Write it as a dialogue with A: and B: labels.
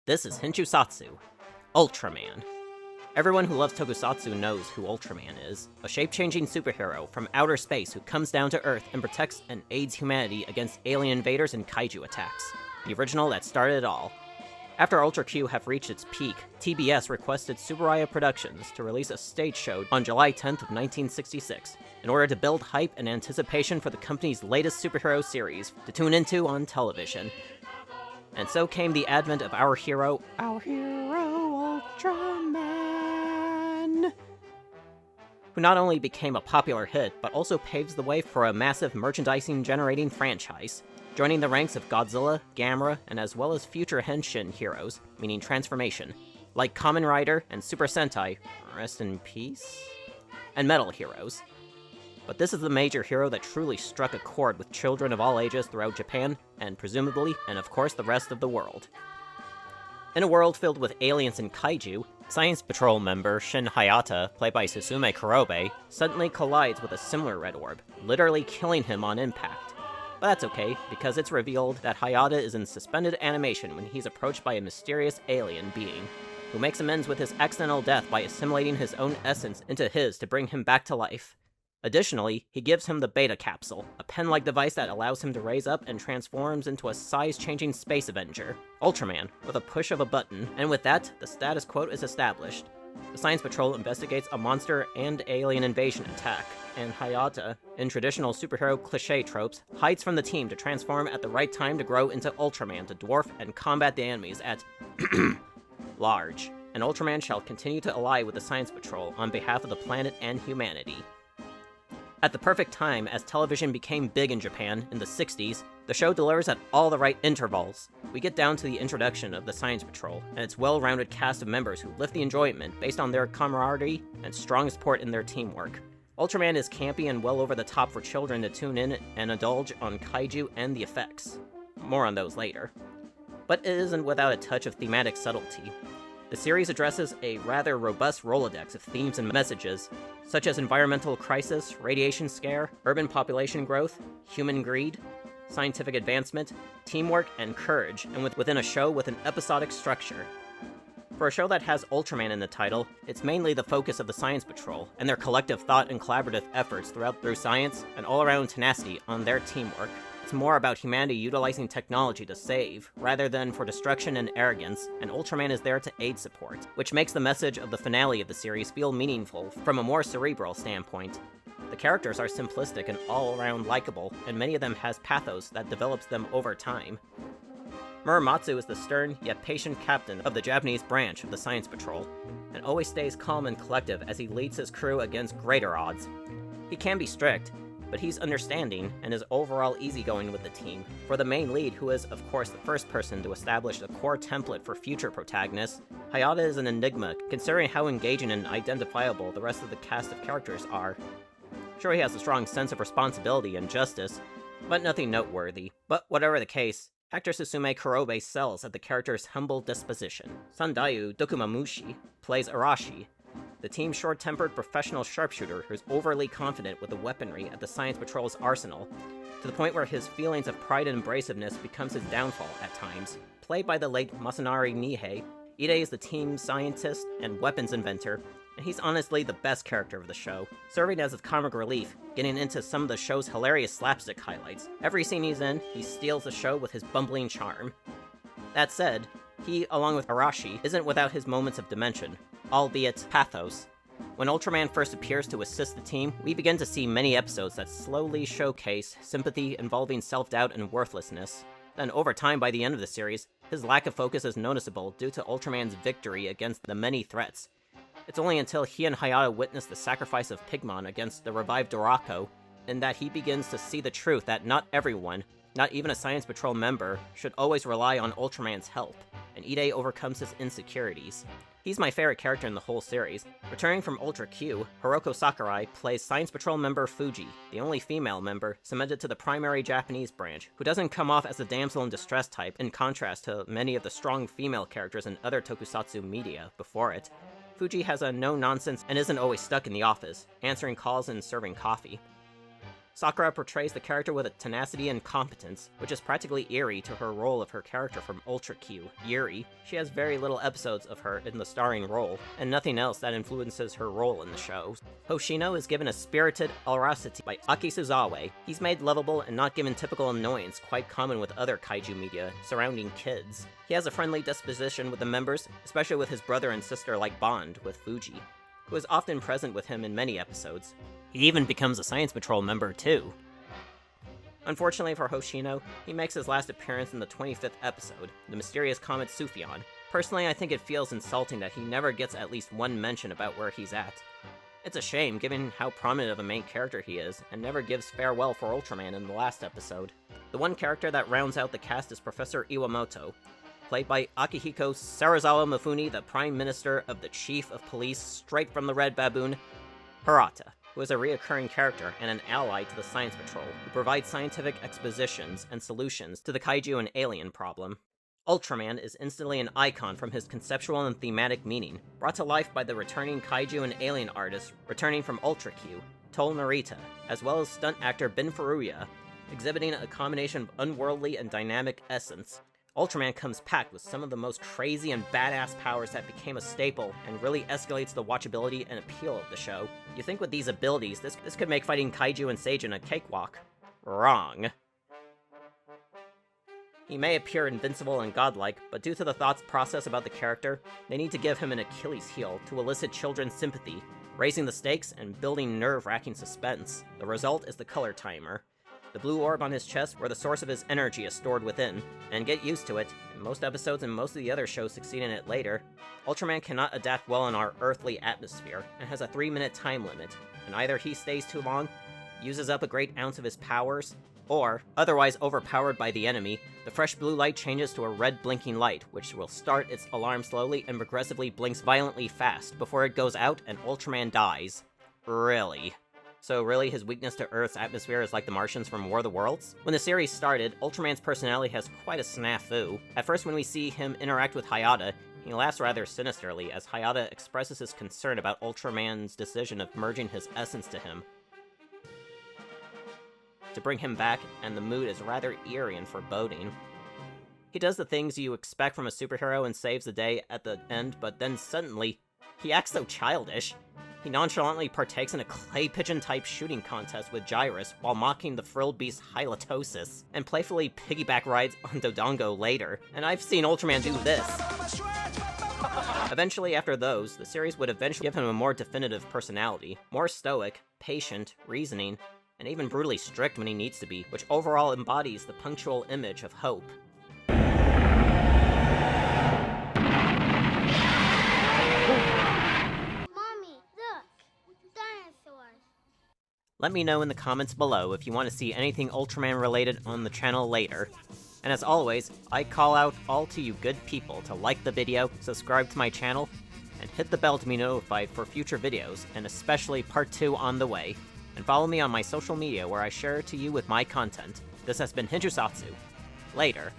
A: This is Hinchusatsu, Ultraman. Everyone who loves tokusatsu knows who Ultraman is, a shape-changing superhero from outer space who comes down to Earth and protects and aids humanity against alien invaders and kaiju attacks. The original that started it all. After Ultra Q have reached its peak, TBS requested Tsuburaya Productions to release a stage show on July 10th of 1966, in order to build hype and anticipation for the company's latest superhero series to tune into on television. And so came the advent of our hero, Ultraman, who not only became a popular hit, but also paves the way for a massive merchandising-generating franchise, joining the ranks of Godzilla, Gamera, and as well as future Henshin heroes, meaning transformation, like Kamen Rider and Super Sentai, rest in peace, and Metal heroes. But this is the major hero that truly struck a chord with children of all ages throughout Japan, and presumably, and of course, the rest of the world. In a world filled with aliens and kaiju, Science Patrol member Shin Hayata, played by Susumu Kurobe, suddenly collides with a similar red orb, literally killing him on impact. But that's okay, because it's revealed that Hayata is in suspended animation when he's approached by a mysterious alien being, who makes amends with his accidental death by assimilating his own essence into his to bring him back to life. Additionally, he gives him the Beta Capsule, a pen-like device that allows him to raise up and transforms into a size-changing space Avenger, Ultraman, with a push of a button, and with that, the status quo is established. The Science Patrol investigates a monster and alien invasion attack, and Hayata, in traditional superhero cliché tropes, hides from the team to transform at the right time to grow into Ultraman to dwarf and combat the enemies at large, and Ultraman shall continue to ally with the Science Patrol on behalf of the planet and humanity. At the perfect time, as television became big in Japan in the 60s, the show delivers at all the right intervals. We get down to the introduction of the Science Patrol, and its well-rounded cast of members who lift the enjoyment based on their camaraderie and strong support in their teamwork. Ultraman is campy and well over the top for children to tune in and indulge on kaiju and the effects. More on those later. But it isn't without a touch of thematic subtlety. The series addresses a rather robust Rolodex of themes and messages, such as environmental crisis, radiation scare, urban population growth, human greed, scientific advancement, teamwork, and courage, and within a show with an episodic structure. For a show that has Ultraman in the title, it's mainly the focus of the Science Patrol, and their collective thought and collaborative efforts through science and all-around tenacity on their teamwork. It's more about humanity utilizing technology to save, rather than for destruction and arrogance, and Ultraman is there to aid support, which makes the message of the finale of the series feel meaningful from a more cerebral standpoint. The characters are simplistic and all-around likable, and many of them has pathos that develops them over time. Muramatsu is the stern, yet patient captain of the Japanese branch of the Science Patrol, and always stays calm and collective as he leads his crew against greater odds. He can be strict, but he's understanding and is overall easygoing with the team. For the main lead, who is of course the first person to establish the core template for future protagonists, Hayata is an enigma, considering how engaging and identifiable the rest of the cast of characters are. Sure, he has a strong sense of responsibility and justice, but nothing noteworthy. But whatever the case, actor Susumu Kurobe sells at the character's humble disposition. Sandayu Dokumamushi plays Arashi, the team's short-tempered professional sharpshooter who's overly confident with the weaponry at the Science Patrol's arsenal, to the point where his feelings of pride and abrasiveness becomes his downfall at times. Played by the late Masanari Nihei, Ide is the team's scientist and weapons inventor, and he's honestly the best character of the show, serving as a comic relief, getting into some of the show's hilarious slapstick highlights. Every scene he's in, he steals the show with his bumbling charm. That said, he, along with Arashi, isn't without his moments of dimension, albeit pathos. When Ultraman first appears to assist the team, we begin to see many episodes that slowly showcase sympathy involving self-doubt and worthlessness. Then over time, by the end of the series, his lack of focus is noticeable due to Ultraman's victory against the many threats. It's only until he and Hayata witness the sacrifice of Pigmon against the revived Dorako, and that he begins to see the truth that not everyone, not even a Science Patrol member, should always rely on Ultraman's help, and Ide overcomes his insecurities. He's my favorite character in the whole series. Returning from Ultra Q, Hiroko Sakurai plays Science Patrol member Fuji, the only female member cemented to the primary Japanese branch, who doesn't come off as the damsel in distress type in contrast to many of the strong female characters in other tokusatsu media before it. Fuji has a no-nonsense and isn't always stuck in the office, answering calls and serving coffee. Sakura portrays the character with a tenacity and competence, which is practically eerie to her role of her character from Ultra Q, Yuri. She has very little episodes of her in the starring role, and nothing else that influences her role in the show. Hoshino is given a spirited audacity by Aki Suzawa. He's made lovable and not given typical annoyance quite common with other kaiju media surrounding kids. He has a friendly disposition with the members, especially with his brother and sister-like bond with Fuji, who is often present with him in many episodes. He even becomes a Science Patrol member, too. Unfortunately for Hoshino, he makes his last appearance in the 25th episode, the mysterious comet Sufyan. Personally, I think it feels insulting that he never gets at least one mention about where he's at. It's a shame, given how prominent of a main character he is, and never gives farewell for Ultraman in the last episode. The one character that rounds out the cast is Professor Iwamoto, played by Akihiko Sarazawa Mifune, the Prime Minister of the Chief of Police straight from the Red Baboon, Hirata, who is a reoccurring character and an ally to the Science Patrol, who provides scientific expositions and solutions to the kaiju and alien problem. Ultraman is instantly an icon from his conceptual and thematic meaning, brought to life by the returning kaiju and alien artist returning from Ultra Q, Toll Narita, as well as stunt actor Ben Furuya, exhibiting a combination of unworldly and dynamic essence. Ultraman comes packed with some of the most crazy and badass powers that became a staple and really escalates the watchability and appeal of the show. You think with these abilities, this could make fighting kaiju and Seijin a cakewalk. Wrong. He may appear invincible and godlike, but due to the thought process about the character, they need to give him an Achilles heel to elicit children's sympathy, raising the stakes and building nerve-wracking suspense. The result is the color timer, the blue orb on his chest where the source of his energy is stored within. And get used to it, in most episodes and most of the other shows succeeding it later, Ultraman cannot adapt well in our earthly atmosphere, and has a 3-minute time limit, and either he stays too long, uses up a great ounce of his powers, or, otherwise overpowered by the enemy, the fresh blue light changes to a red blinking light, which will start its alarm slowly and progressively blinks violently fast before it goes out and Ultraman dies. Really? So really, his weakness to Earth's atmosphere is like the Martians from War of the Worlds? When the series started, Ultraman's personality has quite a snafu. At first, when we see him interact with Hayata, he laughs rather sinisterly as Hayata expresses his concern about Ultraman's decision of merging his essence to him to bring him back, and the mood is rather eerie and foreboding. He does the things you expect from a superhero and saves the day at the end, but then suddenly, he acts so childish. He nonchalantly partakes in a clay pigeon-type shooting contest with Gyrus while mocking the frilled beast's halitosis, and playfully piggyback rides on Dodongo later. And I've seen Ultraman do this. Eventually, after those, the series would eventually give him a more definitive personality, more stoic, patient, reasoning, and even brutally strict when he needs to be, which overall embodies the punctual image of hope. Let me know in the comments below if you want to see anything Ultraman related on the channel later. And as always, I call out all to you good people to like the video, subscribe to my channel, and hit the bell to be notified for future videos, and especially part 2 on the way. And follow me on my social media where I share to you with my content. This has been Hinjusatsu. Later.